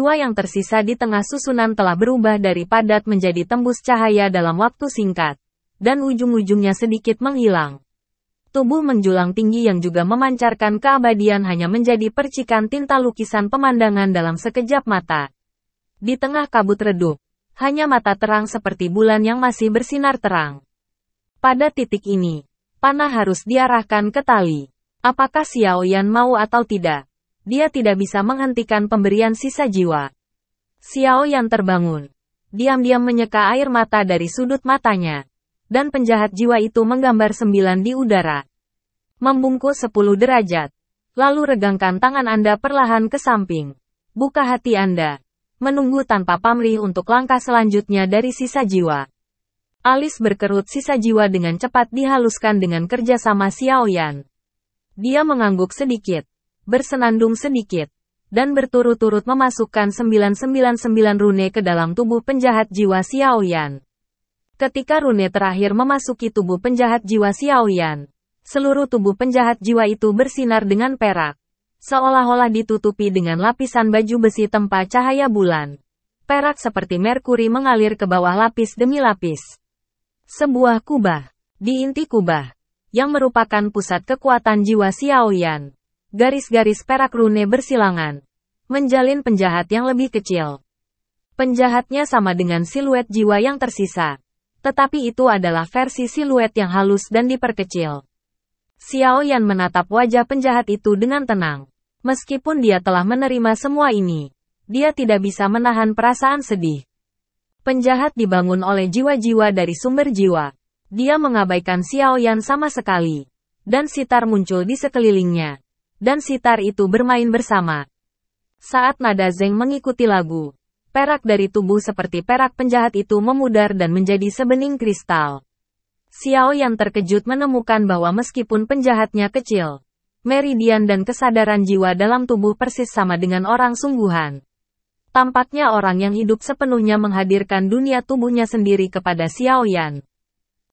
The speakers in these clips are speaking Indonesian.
Jiwa yang tersisa di tengah susunan telah berubah dari padat menjadi tembus cahaya dalam waktu singkat, dan ujung-ujungnya sedikit menghilang. Tubuh menjulang tinggi yang juga memancarkan keabadian hanya menjadi percikan tinta lukisan pemandangan dalam sekejap mata. Di tengah kabut redup, hanya mata terang seperti bulan yang masih bersinar terang. Pada titik ini, panah harus diarahkan ke tali. Apakah Xiao Yan mau atau tidak? Dia tidak bisa menghentikan pemberian sisa jiwa. Xiao Yan terbangun. Diam-diam menyeka air mata dari sudut matanya. Dan penjahat jiwa itu menggambar 9 di udara. Membungkuk 10 derajat. Lalu regangkan tangan Anda perlahan ke samping. Buka hati Anda. Menunggu tanpa pamrih untuk langkah selanjutnya dari sisa jiwa. Alis berkerut sisa jiwa dengan cepat dihaluskan dengan kerjasama Xiao Yan. Dia mengangguk sedikit. Bersenandung sedikit, dan berturut-turut memasukkan 999 rune ke dalam tubuh penjahat jiwa Xiao Yan. Ketika rune terakhir memasuki tubuh penjahat jiwa Xiao Yan, seluruh tubuh penjahat jiwa itu bersinar dengan perak, seolah-olah ditutupi dengan lapisan baju besi tempa cahaya bulan. Perak seperti merkuri mengalir ke bawah lapis demi lapis. Sebuah kubah, di inti kubah, yang merupakan pusat kekuatan jiwa Xiao Yan. Garis-garis perak rune bersilangan, menjalin penjahat yang lebih kecil. Penjahatnya sama dengan siluet jiwa yang tersisa, tetapi itu adalah versi siluet yang halus dan diperkecil. Xiao Yan menatap wajah penjahat itu dengan tenang. Meskipun dia telah menerima semua ini, dia tidak bisa menahan perasaan sedih. Penjahat dibangun oleh jiwa-jiwa dari sumber jiwa. Dia mengabaikan Xiao Yan sama sekali, dan sitar muncul di sekelilingnya. Dan sitar itu bermain bersama. Saat nada zeng mengikuti lagu, perak dari tubuh seperti perak penjahat itu memudar dan menjadi sebening kristal. Xiao Yan terkejut menemukan bahwa meskipun penjahatnya kecil, meridian dan kesadaran jiwa dalam tubuh persis sama dengan orang sungguhan. Tampaknya orang yang hidup sepenuhnya menghadirkan dunia tubuhnya sendiri kepada Xiao Yan.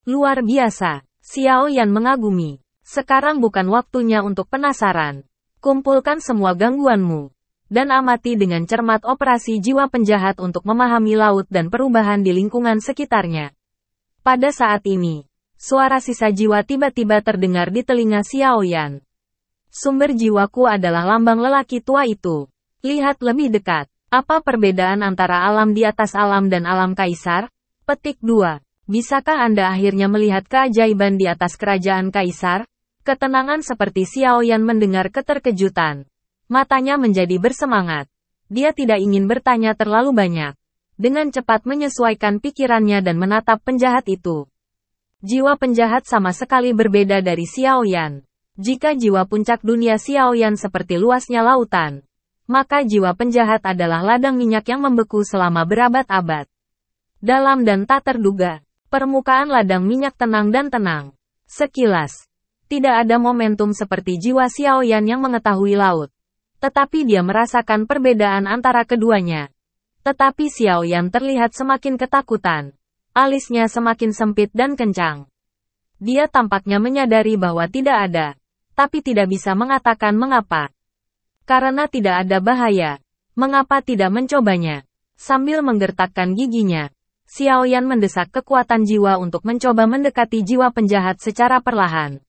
Luar biasa, Xiao Yan mengagumi. Sekarang bukan waktunya untuk penasaran. Kumpulkan semua gangguanmu. Dan amati dengan cermat operasi jiwa penjahat untuk memahami laut dan perubahan di lingkungan sekitarnya. Pada saat ini, suara sisa jiwa tiba-tiba terdengar di telinga Xiao Yan. Sumber jiwaku adalah lambang lelaki tua itu. Lihat lebih dekat. Apa perbedaan antara alam di atas alam dan alam kaisar? Petik 2. Bisakah Anda akhirnya melihat keajaiban di atas kerajaan kaisar? Ketenangan seperti Xiao Yan mendengar keterkejutan. Matanya menjadi bersemangat. Dia tidak ingin bertanya terlalu banyak. Dengan cepat menyesuaikan pikirannya dan menatap penjahat itu. Jiwa penjahat sama sekali berbeda dari Xiao Yan. Jika jiwa puncak dunia Xiao Yan seperti luasnya lautan, maka jiwa penjahat adalah ladang minyak yang membeku selama berabad-abad. Dalam dan tak terduga, permukaan ladang minyak tenang dan tenang. Sekilas, tidak ada momentum seperti jiwa Xiao Yan yang mengetahui laut. Tetapi dia merasakan perbedaan antara keduanya. Tetapi Xiao Yan terlihat semakin ketakutan. Alisnya semakin sempit dan kencang. Dia tampaknya menyadari bahwa tidak ada, tapi tidak bisa mengatakan mengapa. Karena tidak ada bahaya, mengapa tidak mencobanya? Sambil menggertakkan giginya, Xiao Yan mendesak kekuatan jiwa untuk mencoba mendekati jiwa penjahat secara perlahan.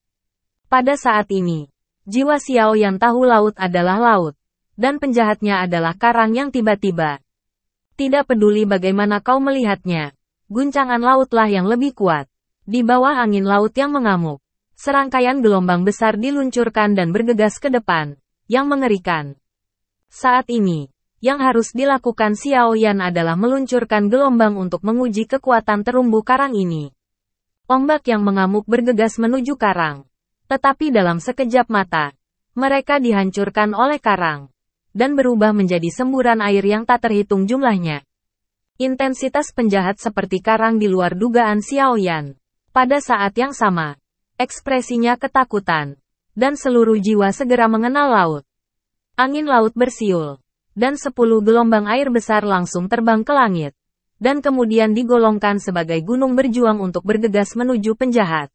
Pada saat ini, jiwa Xiao Yan tahu laut adalah laut, dan penjahatnya adalah karang yang tiba-tiba. Tidak peduli bagaimana kau melihatnya, guncangan lautlah yang lebih kuat. Di bawah angin laut yang mengamuk, serangkaian gelombang besar diluncurkan dan bergegas ke depan, yang mengerikan. Saat ini, yang harus dilakukan Xiao Yan adalah meluncurkan gelombang untuk menguji kekuatan terumbu karang ini. Ombak yang mengamuk bergegas menuju karang. Tetapi dalam sekejap mata, mereka dihancurkan oleh karang, dan berubah menjadi semburan air yang tak terhitung jumlahnya. Intensitas penjahat seperti karang di luar dugaan Xiao Yan. Pada saat yang sama, ekspresinya ketakutan, dan seluruh jiwa segera mengenal laut. Angin laut bersiul, dan 10 gelombang air besar langsung terbang ke langit, dan kemudian digolongkan sebagai gunung berjuang untuk bergegas menuju penjahat.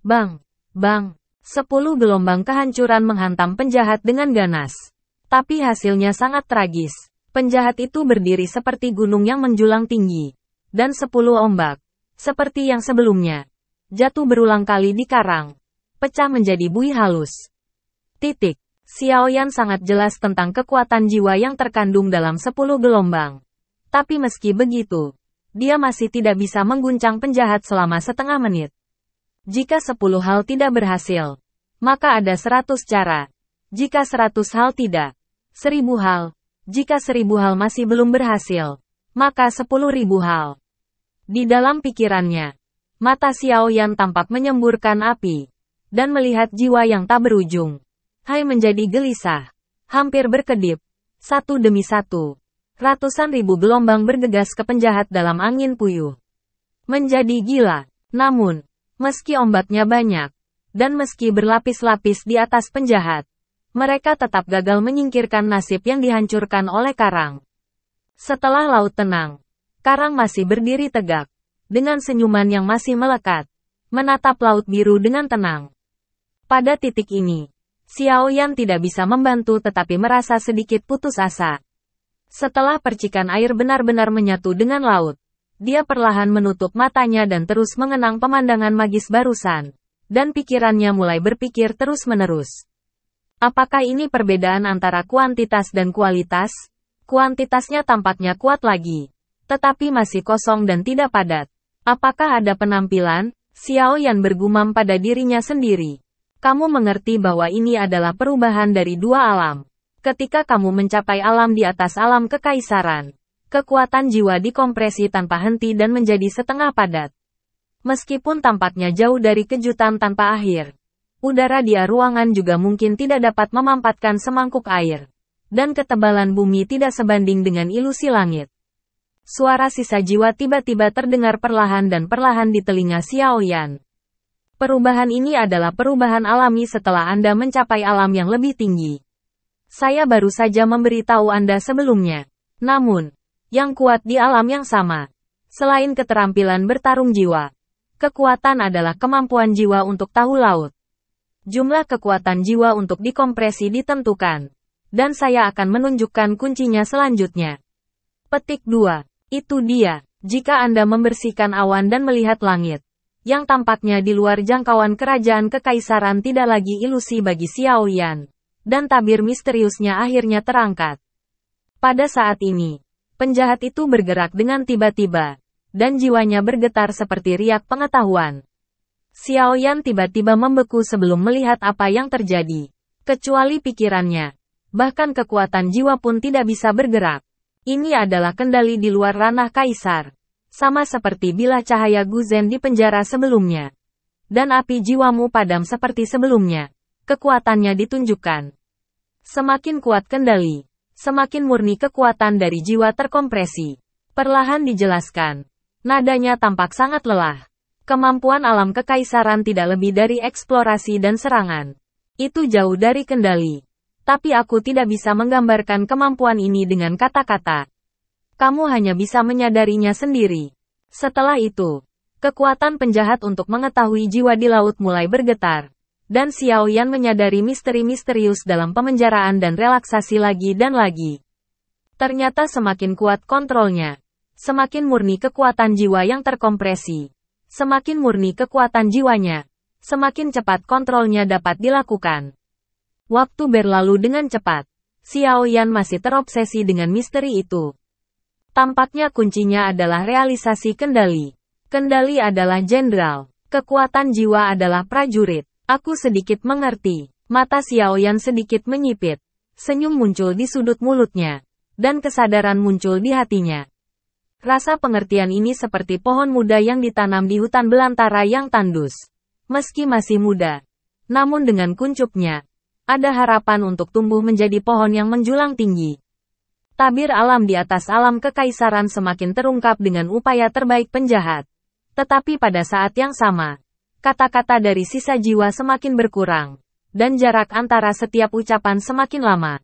Bang! Bang! 10 gelombang kehancuran menghantam penjahat dengan ganas. Tapi hasilnya sangat tragis. Penjahat itu berdiri seperti gunung yang menjulang tinggi. Dan 10 ombak, seperti yang sebelumnya, jatuh berulang kali di karang. Pecah menjadi buih halus. Xiaoyan sangat jelas tentang kekuatan jiwa yang terkandung dalam 10 gelombang. Tapi meski begitu, dia masih tidak bisa mengguncang penjahat selama setengah menit. Jika 10 hal tidak berhasil, maka ada 100 cara. Jika 100 hal tidak, 1000 hal. Jika 1000 hal masih belum berhasil, maka 10.000 hal. Di dalam pikirannya, mata Xiaoyan tampak menyemburkan api, dan melihat jiwa yang tak berujung. Hai menjadi gelisah, hampir berkedip, satu demi satu. Ratusan ribu gelombang bergegas ke penjahat dalam angin puyuh. Menjadi gila. Namun, meski ombaknya banyak, dan meski berlapis-lapis di atas penjahat, mereka tetap gagal menyingkirkan nasib yang dihancurkan oleh karang. Setelah laut tenang, karang masih berdiri tegak, dengan senyuman yang masih melekat, menatap laut biru dengan tenang. Pada titik ini, Xiaoyan tidak bisa membantu tetapi merasa sedikit putus asa. Setelah percikan air benar-benar menyatu dengan laut, dia perlahan menutup matanya dan terus mengenang pemandangan magis barusan, dan pikirannya mulai berpikir terus-menerus. Apakah ini perbedaan antara kuantitas dan kualitas? Kuantitasnya tampaknya kuat lagi, tetapi masih kosong dan tidak padat. Apakah ada penampilan? Xiaoyan bergumam pada dirinya sendiri. Kamu mengerti bahwa ini adalah perubahan dari dua alam. Ketika kamu mencapai alam di atas alam kekaisaran, kekuatan jiwa dikompresi tanpa henti dan menjadi setengah padat. Meskipun tampaknya jauh dari kejutan tanpa akhir, udara di ruangan juga mungkin tidak dapat memampatkan semangkuk air. Dan ketebalan bumi tidak sebanding dengan ilusi langit. Suara sisa jiwa tiba-tiba terdengar perlahan dan perlahan di telinga Xiaoyan. Perubahan ini adalah perubahan alami setelah Anda mencapai alam yang lebih tinggi. Saya baru saja memberitahu Anda sebelumnya. Namun, yang kuat di alam yang sama, selain keterampilan bertarung jiwa, kekuatan adalah kemampuan jiwa untuk tahu laut. Jumlah kekuatan jiwa untuk dikompresi ditentukan, dan saya akan menunjukkan kuncinya selanjutnya. Petik 2. Itu dia, jika Anda membersihkan awan dan melihat langit, yang tampaknya di luar jangkauan kerajaan kekaisaran tidak lagi ilusi bagi Xiaoyan, dan tabir misteriusnya akhirnya terangkat. Pada saat ini, penjahat itu bergerak dengan tiba-tiba, dan jiwanya bergetar seperti riak pengetahuan. Xiaoyan tiba-tiba membeku sebelum melihat apa yang terjadi. Kecuali pikirannya, bahkan kekuatan jiwa pun tidak bisa bergerak. Ini adalah kendali di luar ranah kaisar. Sama seperti bilah cahaya Guzen di penjara sebelumnya. Dan api jiwamu padam seperti sebelumnya. Kekuatannya ditunjukkan. Semakin kuat kendali, semakin murni kekuatan dari jiwa terkompresi. Perlahan dijelaskan. Nadanya tampak sangat lelah. Kemampuan alam kekaisaran tidak lebih dari eksplorasi dan serangan. Itu jauh dari kendali. Tapi aku tidak bisa menggambarkan kemampuan ini dengan kata-kata. Kamu hanya bisa menyadarinya sendiri. Setelah itu, kekuatan penjahat untuk mengetahui jiwa di laut mulai bergetar. Dan Xiaoyan menyadari misteri misterius dalam pemenjaraan dan relaksasi lagi dan lagi. Ternyata semakin kuat kontrolnya, semakin murni kekuatan jiwa yang terkompresi. Semakin murni kekuatan jiwanya, semakin cepat kontrolnya dapat dilakukan. Waktu berlalu dengan cepat. Xiaoyan masih terobsesi dengan misteri itu. Tampaknya kuncinya adalah realisasi kendali. Kendali adalah jenderal. Kekuatan jiwa adalah prajurit. Aku sedikit mengerti. Mata Xiaoyan sedikit menyipit. Senyum muncul di sudut mulutnya. Dan kesadaran muncul di hatinya. Rasa pengertian ini seperti pohon muda yang ditanam di hutan belantara yang tandus. Meski masih muda, namun dengan kuncupnya, ada harapan untuk tumbuh menjadi pohon yang menjulang tinggi. Tabir alam di atas alam kekaisaran semakin terungkap dengan upaya terbaik penjahat. Tetapi pada saat yang sama, kata-kata dari sisa jiwa semakin berkurang, dan jarak antara setiap ucapan semakin lama.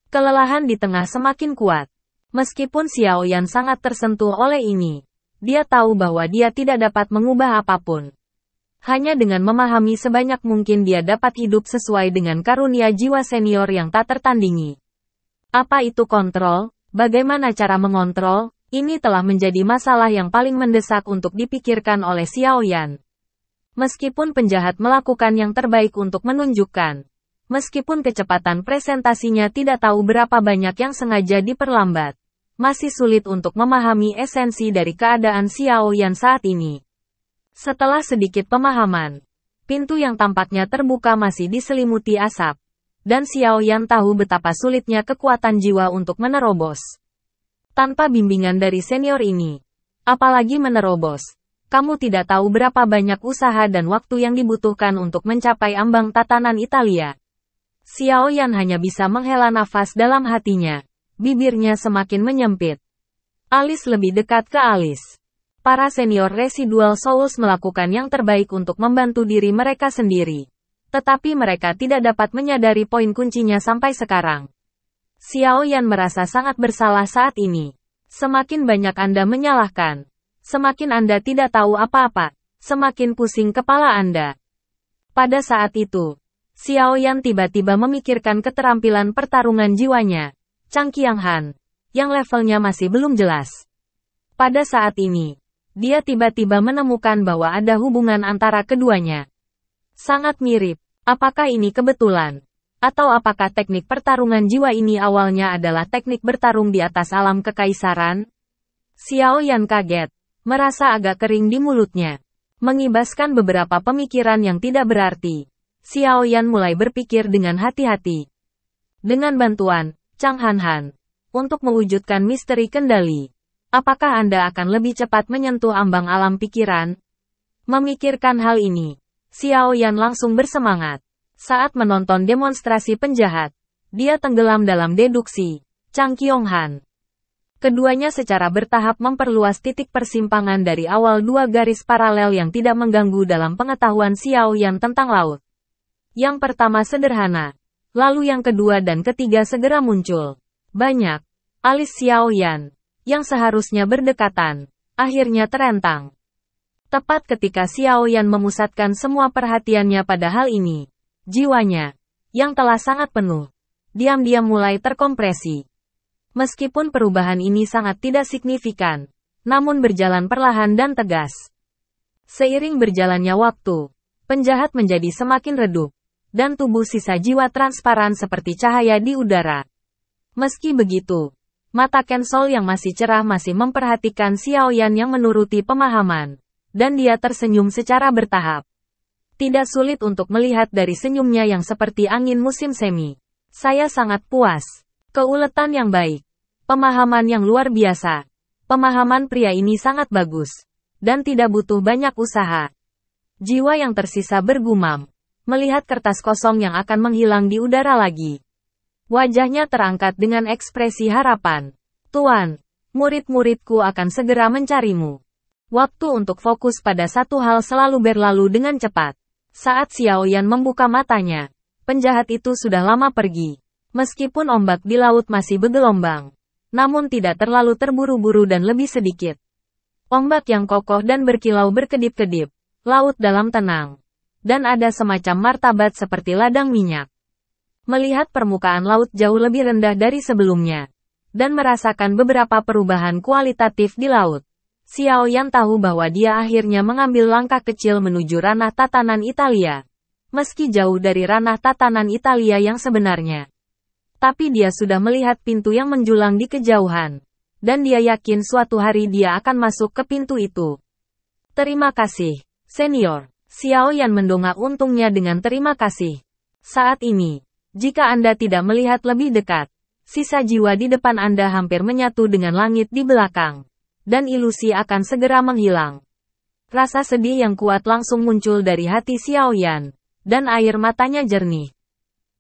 Kelelahan di tengah semakin kuat. Meskipun Xiaoyan sangat tersentuh oleh ini, dia tahu bahwa dia tidak dapat mengubah apapun. Hanya dengan memahami sebanyak mungkin dia dapat hidup sesuai dengan karunia jiwa senior yang tak tertandingi. Apa itu kontrol? Bagaimana cara mengontrol? Ini telah menjadi masalah yang paling mendesak untuk dipikirkan oleh Xiao Yan. Meskipun penjahat melakukan yang terbaik untuk menunjukkan, meskipun kecepatan presentasinya tidak tahu berapa banyak yang sengaja diperlambat, masih sulit untuk memahami esensi dari keadaan Xiao Yan saat ini. Setelah sedikit pemahaman, pintu yang tampaknya terbuka masih diselimuti asap, dan Xiao Yan tahu betapa sulitnya kekuatan jiwa untuk menerobos. Tanpa bimbingan dari senior ini, apalagi menerobos, kamu tidak tahu berapa banyak usaha dan waktu yang dibutuhkan untuk mencapai ambang tatanan Italia. Xiao Yan hanya bisa menghela nafas dalam hatinya. Bibirnya semakin menyempit. Alis lebih dekat ke alis. Para senior Residual Souls melakukan yang terbaik untuk membantu diri mereka sendiri. Tetapi mereka tidak dapat menyadari poin kuncinya sampai sekarang. Xiao Yan merasa sangat bersalah saat ini. Semakin banyak Anda menyalahkan, semakin Anda tidak tahu apa-apa, semakin pusing kepala Anda. Pada saat itu, Xiao Yan tiba-tiba memikirkan keterampilan pertarungan jiwanya, Chang Qianghan, yang levelnya masih belum jelas. Pada saat ini, dia tiba-tiba menemukan bahwa ada hubungan antara keduanya. Sangat mirip. Apakah ini kebetulan? Atau apakah teknik pertarungan jiwa ini awalnya adalah teknik bertarung di atas alam kekaisaran? Xiao Yan kaget, merasa agak kering di mulutnya. Mengibaskan beberapa pemikiran yang tidak berarti, Xiao Yan mulai berpikir dengan hati-hati. Dengan bantuan Chang Han, untuk mewujudkan misteri kendali, apakah Anda akan lebih cepat menyentuh ambang alam pikiran? Memikirkan hal ini, Xiao Yan langsung bersemangat. Saat menonton demonstrasi penjahat, dia tenggelam dalam deduksi Chang Qianghan. Keduanya secara bertahap memperluas titik persimpangan dari awal dua garis paralel yang tidak mengganggu dalam pengetahuan Xiao Yan tentang laut. Yang pertama sederhana, lalu yang kedua dan ketiga segera muncul. Banyak, alis Xiao Yan, yang seharusnya berdekatan, akhirnya terentang. Tepat ketika Xiao Yan memusatkan semua perhatiannya pada hal ini, jiwanya, yang telah sangat penuh, diam-diam mulai terkompresi. Meskipun perubahan ini sangat tidak signifikan, namun berjalan perlahan dan tegas. Seiring berjalannya waktu, penjahat menjadi semakin redup, dan tubuh sisa jiwa transparan seperti cahaya di udara. Meski begitu, mata Kensol yang masih cerah masih memperhatikan Xiao Yan yang menuruti pemahaman, dan dia tersenyum secara bertahap. Tidak sulit untuk melihat dari senyumnya yang seperti angin musim semi. Saya sangat puas. Keuletan yang baik. Pemahaman yang luar biasa. Pemahaman pria ini sangat bagus. Dan tidak butuh banyak usaha. Jiwa yang tersisa bergumam. Melihat kertas kosong yang akan menghilang di udara lagi. Wajahnya terangkat dengan ekspresi harapan. Tuan, murid-muridku akan segera mencarimu. Waktu untuk fokus pada satu hal selalu berlalu dengan cepat. Saat Xiao Yan membuka matanya, penjahat itu sudah lama pergi. Meskipun ombak di laut masih bergelombang, namun tidak terlalu terburu-buru dan lebih sedikit. Ombak yang kokoh dan berkilau berkedip-kedip, laut dalam tenang. Dan ada semacam martabat seperti ladang minyak. Melihat permukaan laut jauh lebih rendah dari sebelumnya, dan merasakan beberapa perubahan kualitatif di laut, Xiao Yan tahu bahwa dia akhirnya mengambil langkah kecil menuju ranah tatanan Italia. Meski jauh dari ranah tatanan Italia yang sebenarnya. Tapi dia sudah melihat pintu yang menjulang di kejauhan. Dan dia yakin suatu hari dia akan masuk ke pintu itu. Terima kasih, senior. Xiao Yan mendongak untungnya dengan terima kasih. Saat ini, jika Anda tidak melihat lebih dekat, sisa jiwa di depan Anda hampir menyatu dengan langit di belakang. Dan ilusi akan segera menghilang. Rasa sedih yang kuat langsung muncul dari hati Xiao Yan, dan air matanya jernih.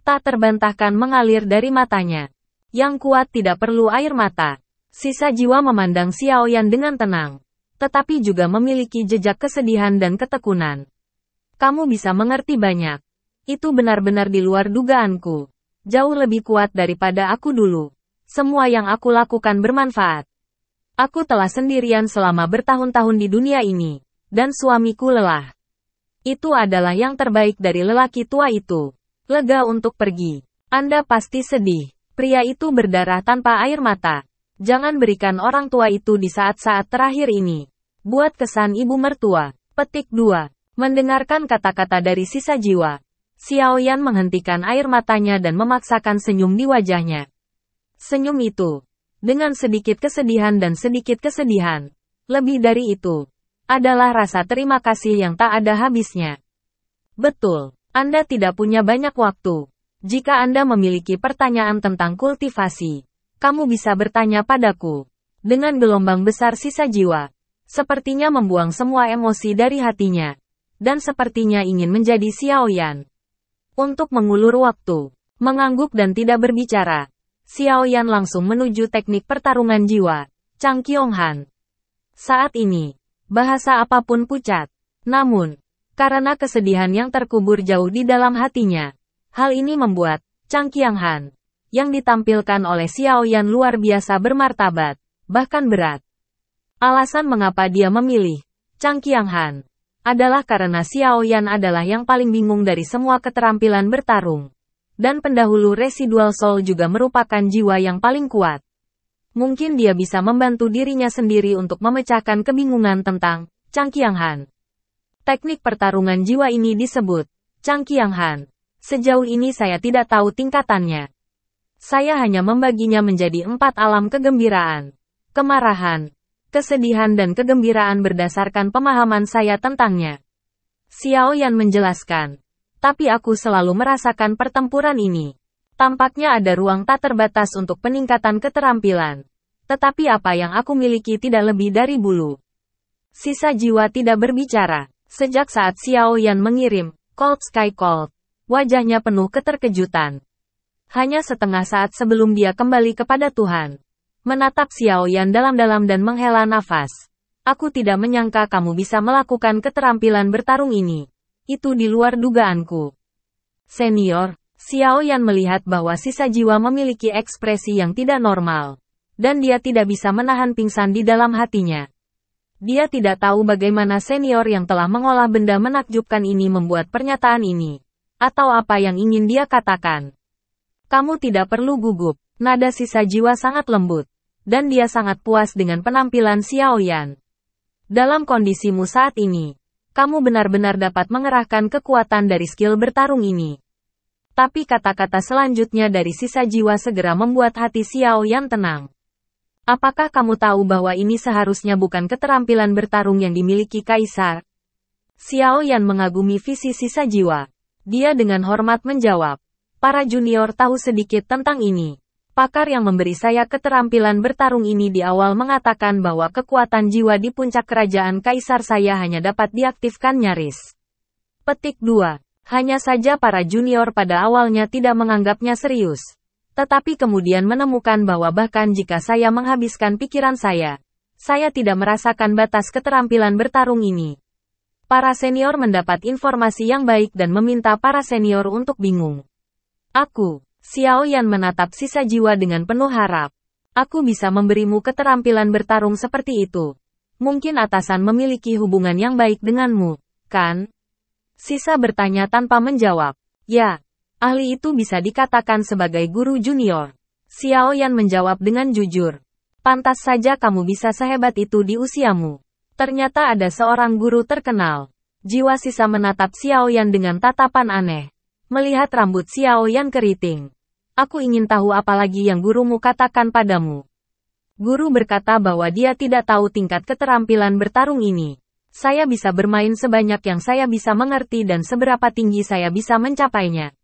Tak terbantahkan mengalir dari matanya. Yang kuat tidak perlu air mata. Sisa jiwa memandang Xiao Yan dengan tenang, tetapi juga memiliki jejak kesedihan dan ketekunan. Kamu bisa mengerti banyak. Itu benar-benar di luar dugaanku. Jauh lebih kuat daripada aku dulu. Semua yang aku lakukan bermanfaat. Aku telah sendirian selama bertahun-tahun di dunia ini, dan suamiku lelah. Itu adalah yang terbaik dari lelaki tua itu. Lega untuk pergi. Anda pasti sedih. Pria itu berdarah tanpa air mata. Jangan berikan orang tua itu di saat-saat terakhir ini. Buat kesan ibu mertua. Petik 2. Mendengarkan kata-kata dari sisa jiwa. Xiaoyan menghentikan air matanya dan memaksakan senyum di wajahnya. Senyum itu, dengan sedikit kesedihan dan sedikit kesedihan, lebih dari itu, adalah rasa terima kasih yang tak ada habisnya. Betul, Anda tidak punya banyak waktu. Jika Anda memiliki pertanyaan tentang kultivasi, kamu bisa bertanya padaku. Dengan gelombang besar sisa jiwa, sepertinya membuang semua emosi dari hatinya, dan sepertinya ingin menjadi Xiaoyan. Untuk mengulur waktu, mengangguk dan tidak berbicara, Xiaoyan langsung menuju teknik pertarungan jiwa, Chang Qionghan. Saat ini, bahasa apapun pucat. Namun, karena kesedihan yang terkubur jauh di dalam hatinya, hal ini membuat Chang Qionghan yang ditampilkan oleh Xiaoyan luar biasa bermartabat, bahkan berat. Alasan mengapa dia memilih Chang Qionghan adalah karena Xiaoyan adalah yang paling bingung dari semua keterampilan bertarung. Dan pendahulu Residual Soul juga merupakan jiwa yang paling kuat. Mungkin dia bisa membantu dirinya sendiri untuk memecahkan kebingungan tentang Chang Qionghan. Teknik pertarungan jiwa ini disebut Chang Qionghan. Sejauh ini saya tidak tahu tingkatannya. Saya hanya membaginya menjadi 4 alam kegembiraan, kemarahan, kesedihan dan kegembiraan berdasarkan pemahaman saya tentangnya. Xiaoyan menjelaskan. Tapi aku selalu merasakan pertempuran ini. Tampaknya ada ruang tak terbatas untuk peningkatan keterampilan. Tetapi apa yang aku miliki tidak lebih dari bulu. Sisa jiwa tidak berbicara. Sejak saat Xiaoyan mengirim Cold Sky Cold, wajahnya penuh keterkejutan. Hanya setengah saat sebelum dia kembali kepada Tuhan. Menatap Xiaoyan dalam-dalam dan menghela nafas. Aku tidak menyangka kamu bisa melakukan keterampilan bertarung ini. Itu di luar dugaanku. Senior, Xiaoyan melihat bahwa sisa jiwa memiliki ekspresi yang tidak normal. Dan dia tidak bisa menahan pingsan di dalam hatinya. Dia tidak tahu bagaimana senior yang telah mengolah benda menakjubkan ini membuat pernyataan ini. Atau apa yang ingin dia katakan. Kamu tidak perlu gugup. Nada sisa jiwa sangat lembut. Dan dia sangat puas dengan penampilan Xiaoyan. Dalam kondisimu saat ini, kamu benar-benar dapat mengerahkan kekuatan dari skill bertarung ini. Tapi kata-kata selanjutnya dari sisa jiwa segera membuat hati Xiaoyan tenang. Apakah kamu tahu bahwa ini seharusnya bukan keterampilan bertarung yang dimiliki Kaisar? Xiaoyan mengagumi visi sisa jiwa. Dia dengan hormat menjawab. Para junior tahu sedikit tentang ini. Pakar yang memberi saya keterampilan bertarung ini di awal mengatakan bahwa kekuatan jiwa di puncak kerajaan Kaisar saya hanya dapat diaktifkan nyaris. Petik 2. Hanya saja para junior pada awalnya tidak menganggapnya serius. Tetapi kemudian menemukan bahwa bahkan jika saya menghabiskan pikiran saya tidak merasakan batas keterampilan bertarung ini. Para senior mendapat informasi yang baik dan meminta para senior untuk bingung. Xiaoyan menatap sisa jiwa dengan penuh harap. Aku bisa memberimu keterampilan bertarung seperti itu. Mungkin atasan memiliki hubungan yang baik denganmu, kan? Sisa bertanya tanpa menjawab. Ya, ahli itu bisa dikatakan sebagai guru junior. Xiaoyan menjawab dengan jujur. Pantas saja kamu bisa sehebat itu di usiamu. Ternyata ada seorang guru terkenal. Jiwa sisa menatap Xiaoyan dengan tatapan aneh. Melihat rambut Xiaoyan keriting. Aku ingin tahu apa lagi yang gurumu katakan padamu. Guru berkata bahwa dia tidak tahu tingkat keterampilan bertarung ini. Saya bisa bermain sebanyak yang saya bisa mengerti dan seberapa tinggi saya bisa mencapainya.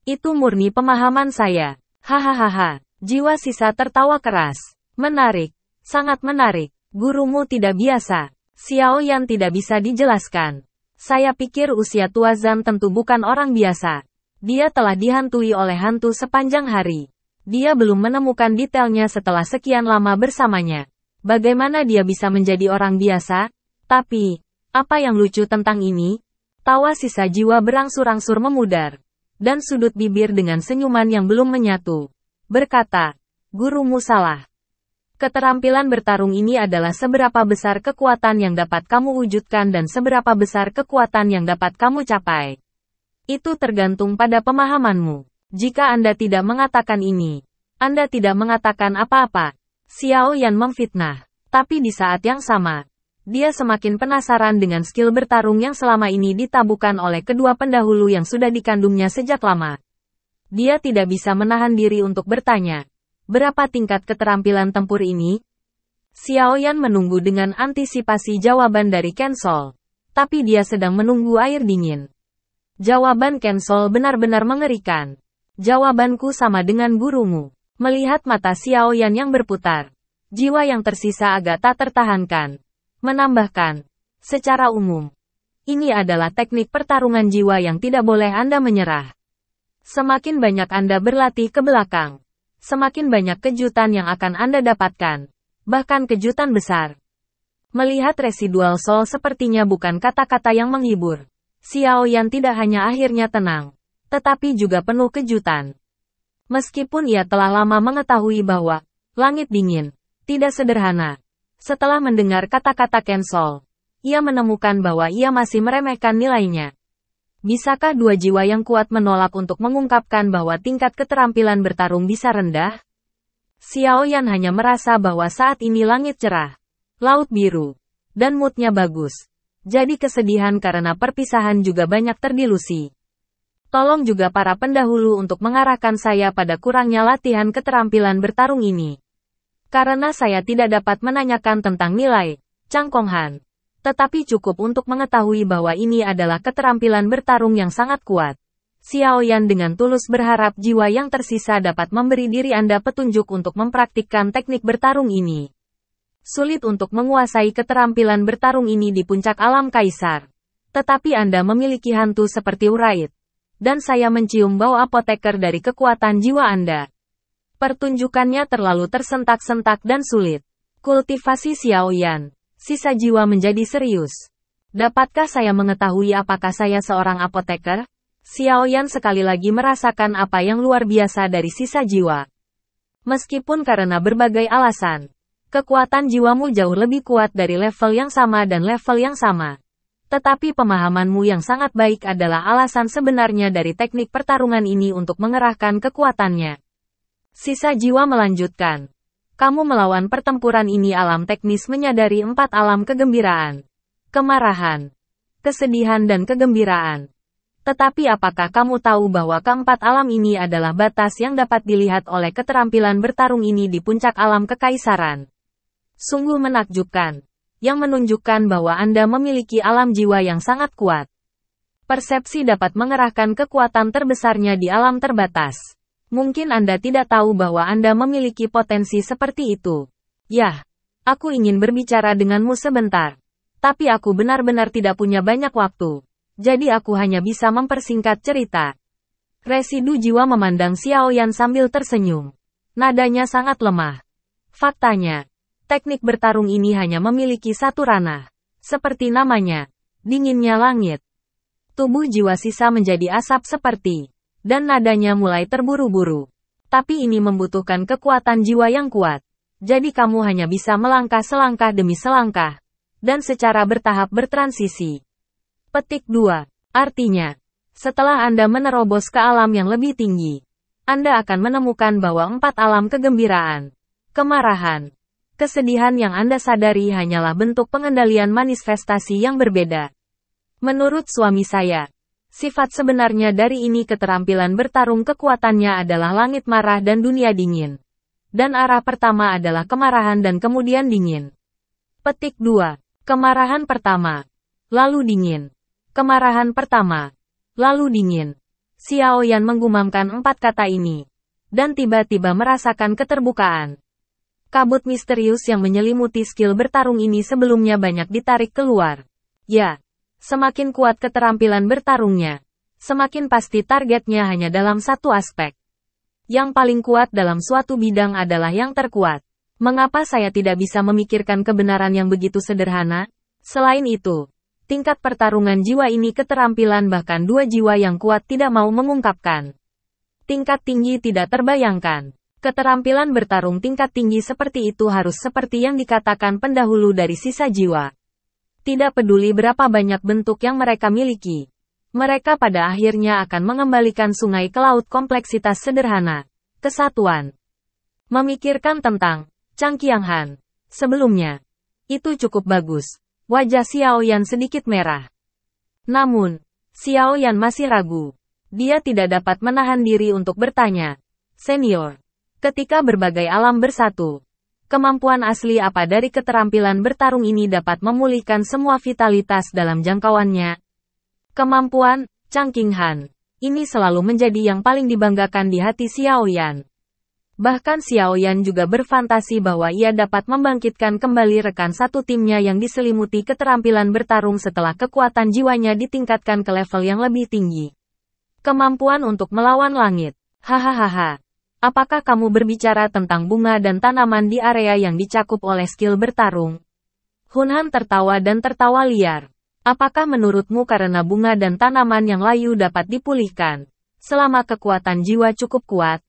Itu murni pemahaman saya. Hahaha. Jiwa sisa tertawa keras. Menarik. Sangat menarik. Gurumu tidak biasa. Xiaoyan tidak bisa dijelaskan. Saya pikir usia Tua Zan tentu bukan orang biasa. Dia telah dihantui oleh hantu sepanjang hari. Dia belum menemukan detailnya setelah sekian lama bersamanya. Bagaimana dia bisa menjadi orang biasa? Tapi, apa yang lucu tentang ini? Tawa sisa jiwa berangsur-angsur memudar. Dan sudut bibir dengan senyuman yang belum menyatu. Berkata, gurumu salah. Keterampilan bertarung ini adalah seberapa besar kekuatan yang dapat kamu wujudkan dan seberapa besar kekuatan yang dapat kamu capai. Itu tergantung pada pemahamanmu. Jika Anda tidak mengatakan ini, Anda tidak mengatakan apa-apa. Xiao Yan memfitnah. Tapi di saat yang sama, dia semakin penasaran dengan skill bertarung yang selama ini ditabuhkan oleh kedua pendahulu yang sudah dikandungnya sejak lama. Dia tidak bisa menahan diri untuk bertanya, berapa tingkat keterampilan tempur ini? Xiao Yan menunggu dengan antisipasi jawaban dari Ken Sol. Tapi dia sedang menunggu air dingin. Jawaban Ken Sol benar-benar mengerikan. Jawabanku sama dengan gurumu. Melihat mata Xiao Yan yang berputar, jiwa yang tersisa agak tak tertahankan. Menambahkan, secara umum, ini adalah teknik pertarungan jiwa yang tidak boleh Anda menyerah. Semakin banyak Anda berlatih ke belakang, semakin banyak kejutan yang akan Anda dapatkan, bahkan kejutan besar. Melihat residual soul sepertinya bukan kata-kata yang menghibur. Xiao Yan tidak hanya akhirnya tenang, tetapi juga penuh kejutan. Meskipun ia telah lama mengetahui bahwa langit dingin tidak sederhana. Setelah mendengar kata-kata Ken Sol, ia menemukan bahwa ia masih meremehkan nilainya. Bisakah dua jiwa yang kuat menolak untuk mengungkapkan bahwa tingkat keterampilan bertarung bisa rendah? Xiao Yan hanya merasa bahwa saat ini langit cerah, laut biru, dan moodnya bagus. Jadi kesedihan karena perpisahan juga banyak terdilusi. Tolong juga para pendahulu untuk mengarahkan saya pada kurangnya latihan keterampilan bertarung ini. Karena saya tidak dapat menanyakan tentang nilai, Chang Kong Han. Tetapi cukup untuk mengetahui bahwa ini adalah keterampilan bertarung yang sangat kuat. Xiao Yan dengan tulus berharap jiwa yang tersisa dapat memberi diri Anda petunjuk untuk mempraktikkan teknik bertarung ini. Sulit untuk menguasai keterampilan bertarung ini di puncak alam kaisar. Tetapi Anda memiliki hantu seperti Urait. Dan saya mencium bau apoteker dari kekuatan jiwa Anda. Pertunjukannya terlalu tersentak-sentak dan sulit. Kultivasi Xiao Yan. Sisa jiwa menjadi serius. Dapatkah saya mengetahui apakah saya seorang apoteker? Xiao Yan sekali lagi merasakan apa yang luar biasa dari sisa jiwa. Meskipun karena berbagai alasan, kekuatan jiwamu jauh lebih kuat dari level yang sama dan level yang sama. Tetapi pemahamanmu yang sangat baik adalah alasan sebenarnya dari teknik pertarungan ini untuk mengerahkan kekuatannya. Sisa jiwa melanjutkan. Kamu melawan pertempuran ini alam teknis menyadari 4 alam kegembiraan, kemarahan, kesedihan dan kegembiraan. Tetapi apakah kamu tahu bahwa keempat alam ini adalah batas yang dapat dilihat oleh keterampilan bertarung ini di puncak alam kekaisaran? Sungguh menakjubkan. Yang menunjukkan bahwa Anda memiliki alam jiwa yang sangat kuat. Persepsi dapat mengerahkan kekuatan terbesarnya di alam terbatas. Mungkin Anda tidak tahu bahwa Anda memiliki potensi seperti itu. Yah, aku ingin berbicara denganmu sebentar. Tapi aku benar-benar tidak punya banyak waktu. Jadi aku hanya bisa mempersingkat cerita. Residu jiwa memandang Xiao Yan sambil tersenyum. Nadanya sangat lemah. Faktanya, teknik bertarung ini hanya memiliki satu ranah. Seperti namanya, dinginnya langit. Tubuh jiwa sisa menjadi asap seperti, dan nadanya mulai terburu-buru. Tapi ini membutuhkan kekuatan jiwa yang kuat. Jadi kamu hanya bisa melangkah selangkah demi selangkah. Dan secara bertahap bertransisi. Petik 2. Artinya, setelah Anda menerobos ke alam yang lebih tinggi, Anda akan menemukan bahwa 4 alam kegembiraan, kemarahan, kesedihan yang Anda sadari hanyalah bentuk pengendalian manifestasi yang berbeda. Menurut suami saya, sifat sebenarnya dari ini keterampilan bertarung kekuatannya adalah langit marah dan dunia dingin. Dan arah pertama adalah kemarahan dan kemudian dingin. Petik 2. Kemarahan pertama. Lalu dingin. Kemarahan pertama. Lalu dingin. Xiao Yan menggumamkan 4 kata ini. Dan tiba-tiba merasakan keterbukaan. Kabut misterius yang menyelimuti skill bertarung ini sebelumnya banyak ditarik keluar. Ya, semakin kuat keterampilan bertarungnya, semakin pasti targetnya hanya dalam satu aspek. Yang paling kuat dalam suatu bidang adalah yang terkuat. Mengapa saya tidak bisa memikirkan kebenaran yang begitu sederhana? Selain itu, tingkat pertarungan jiwa ini keterampilan bahkan 2 jiwa yang kuat tidak mau mengungkapkan. Tingkat tinggi tidak terbayangkan. Keterampilan bertarung tingkat tinggi seperti itu harus seperti yang dikatakan pendahulu dari sisa jiwa. Tidak peduli berapa banyak bentuk yang mereka miliki. Mereka pada akhirnya akan mengembalikan sungai ke laut kompleksitas sederhana. Kesatuan. Memikirkan tentang Chang Qianghan. Sebelumnya, itu cukup bagus. Wajah Xiao Yan sedikit merah. Namun, Xiao Yan masih ragu. Dia tidak dapat menahan diri untuk bertanya. Senior, ketika berbagai alam bersatu, kemampuan asli apa dari keterampilan bertarung ini dapat memulihkan semua vitalitas dalam jangkauannya? Kemampuan, Chang Qianghan, ini selalu menjadi yang paling dibanggakan di hati Xiao Yan. Bahkan Xiao Yan juga berfantasi bahwa ia dapat membangkitkan kembali rekan satu timnya yang diselimuti keterampilan bertarung setelah kekuatan jiwanya ditingkatkan ke level yang lebih tinggi. Kemampuan untuk melawan langit. Hahaha. Apakah kamu berbicara tentang bunga dan tanaman di area yang dicakup oleh skill bertarung? Hun Han tertawa dan tertawa liar. Apakah menurutmu karena bunga dan tanaman yang layu dapat dipulihkan, selama kekuatan jiwa cukup kuat?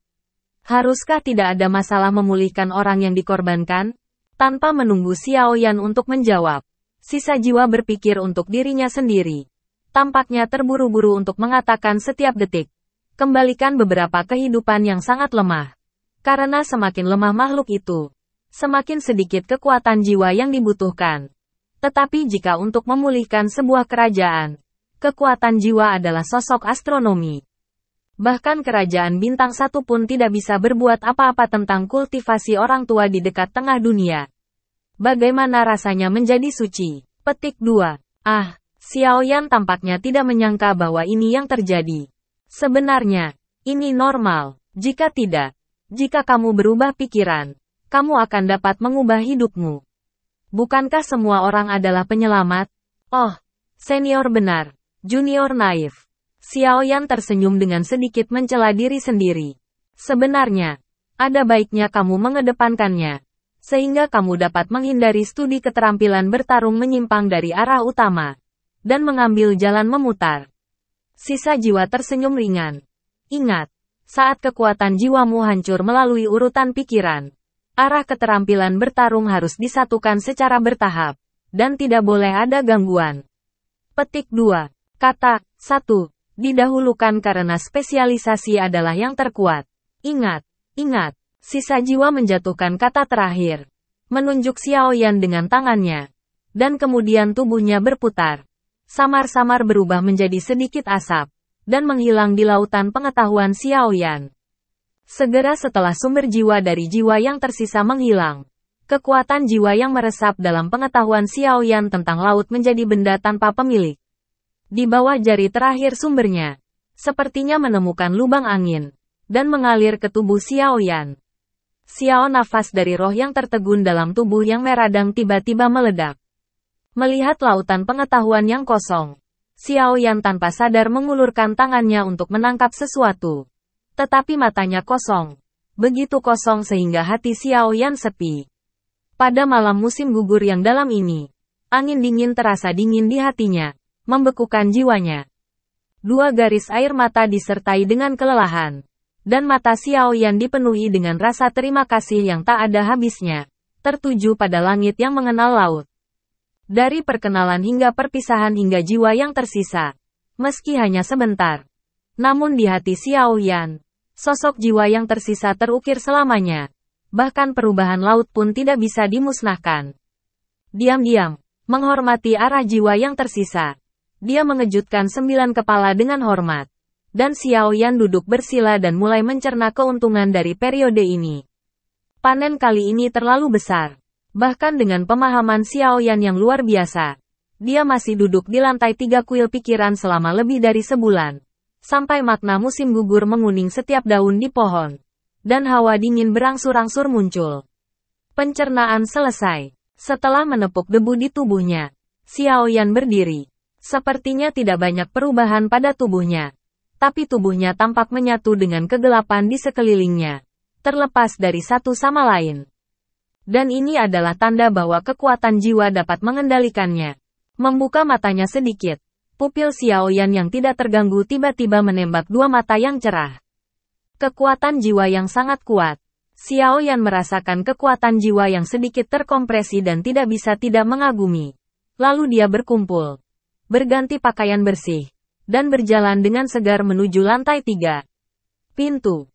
Haruskah tidak ada masalah memulihkan orang yang dikorbankan? Tanpa menunggu Xiao Yan untuk menjawab, sisa jiwa berpikir untuk dirinya sendiri. Tampaknya terburu-buru untuk mengatakan setiap detik. Kembalikan beberapa kehidupan yang sangat lemah. Karena semakin lemah makhluk itu, semakin sedikit kekuatan jiwa yang dibutuhkan. Tetapi jika untuk memulihkan sebuah kerajaan, kekuatan jiwa adalah sosok astronomi. Bahkan kerajaan bintang satu pun tidak bisa berbuat apa-apa tentang kultivasi orang tua di dekat tengah dunia. Bagaimana rasanya menjadi suci? Petik 2. Xiao Yan tampaknya tidak menyangka bahwa ini yang terjadi. Sebenarnya, ini normal. Jika tidak, jika kamu berubah pikiran, kamu akan dapat mengubah hidupmu. Bukankah semua orang adalah penyelamat? Oh, senior benar, junior naif. Xiao Yan tersenyum dengan sedikit mencela diri sendiri. Sebenarnya, ada baiknya kamu mengedepankannya, sehingga kamu dapat menghindari studi keterampilan bertarung menyimpang dari arah utama, dan mengambil jalan memutar. Sisa jiwa tersenyum ringan. Ingat, saat kekuatan jiwamu hancur melalui urutan pikiran, arah keterampilan bertarung harus disatukan secara bertahap, dan tidak boleh ada gangguan. Petik 2. Kata 1. Didahulukan karena spesialisasi adalah yang terkuat. Ingat, sisa jiwa menjatuhkan kata terakhir. Menunjuk Xiao Yan dengan tangannya. Dan kemudian tubuhnya berputar. Samar-samar berubah menjadi sedikit asap. Dan menghilang di lautan pengetahuan Xiao Yan. Segera setelah sumber jiwa dari jiwa yang tersisa menghilang. Kekuatan jiwa yang meresap dalam pengetahuan Xiao Yan tentang laut menjadi benda tanpa pemilik. Di bawah jari terakhir sumbernya, sepertinya menemukan lubang angin, dan mengalir ke tubuh Xiao Yan. Xiao nafas dari roh yang tertegun dalam tubuh yang meradang tiba-tiba meledak. Melihat lautan pengetahuan yang kosong, Xiao Yan tanpa sadar mengulurkan tangannya untuk menangkap sesuatu. Tetapi matanya kosong. Begitu kosong sehingga hati Xiao Yan sepi. Pada malam musim gugur yang dalam ini, angin dingin terasa dingin di hatinya. Membekukan jiwanya. 2 garis air mata disertai dengan kelelahan. Dan mata Xiao Yan dipenuhi dengan rasa terima kasih yang tak ada habisnya. Tertuju pada langit yang mengenal laut. Dari perkenalan hingga perpisahan hingga jiwa yang tersisa. Meski hanya sebentar. Namun di hati Xiao Yan, sosok jiwa yang tersisa terukir selamanya. Bahkan perubahan laut pun tidak bisa dimusnahkan. Diam-diam, menghormati arah jiwa yang tersisa. Dia mengejutkan 9 kepala dengan hormat. Dan Xiao Yan duduk bersila dan mulai mencerna keuntungan dari periode ini. Panen kali ini terlalu besar. Bahkan dengan pemahaman Xiao Yan yang luar biasa. Dia masih duduk di lantai 3 kuil pikiran selama lebih dari sebulan. Sampai makna musim gugur menguning setiap daun di pohon. Dan hawa dingin berangsur-angsur muncul. Pencernaan selesai. Setelah menepuk debu di tubuhnya, Xiao Yan berdiri. Sepertinya tidak banyak perubahan pada tubuhnya. Tapi tubuhnya tampak menyatu dengan kegelapan di sekelilingnya. Terlepas dari satu sama lain. Dan ini adalah tanda bahwa kekuatan jiwa dapat mengendalikannya. Membuka matanya sedikit. Pupil Xiao Yan yang tidak terganggu tiba-tiba menembak 2 mata yang cerah. Kekuatan jiwa yang sangat kuat. Xiao Yan merasakan kekuatan jiwa yang sedikit terkompresi dan tidak bisa tidak mengagumi. Lalu dia berkumpul. Berganti pakaian bersih, dan berjalan dengan segar menuju lantai 3. Pintu.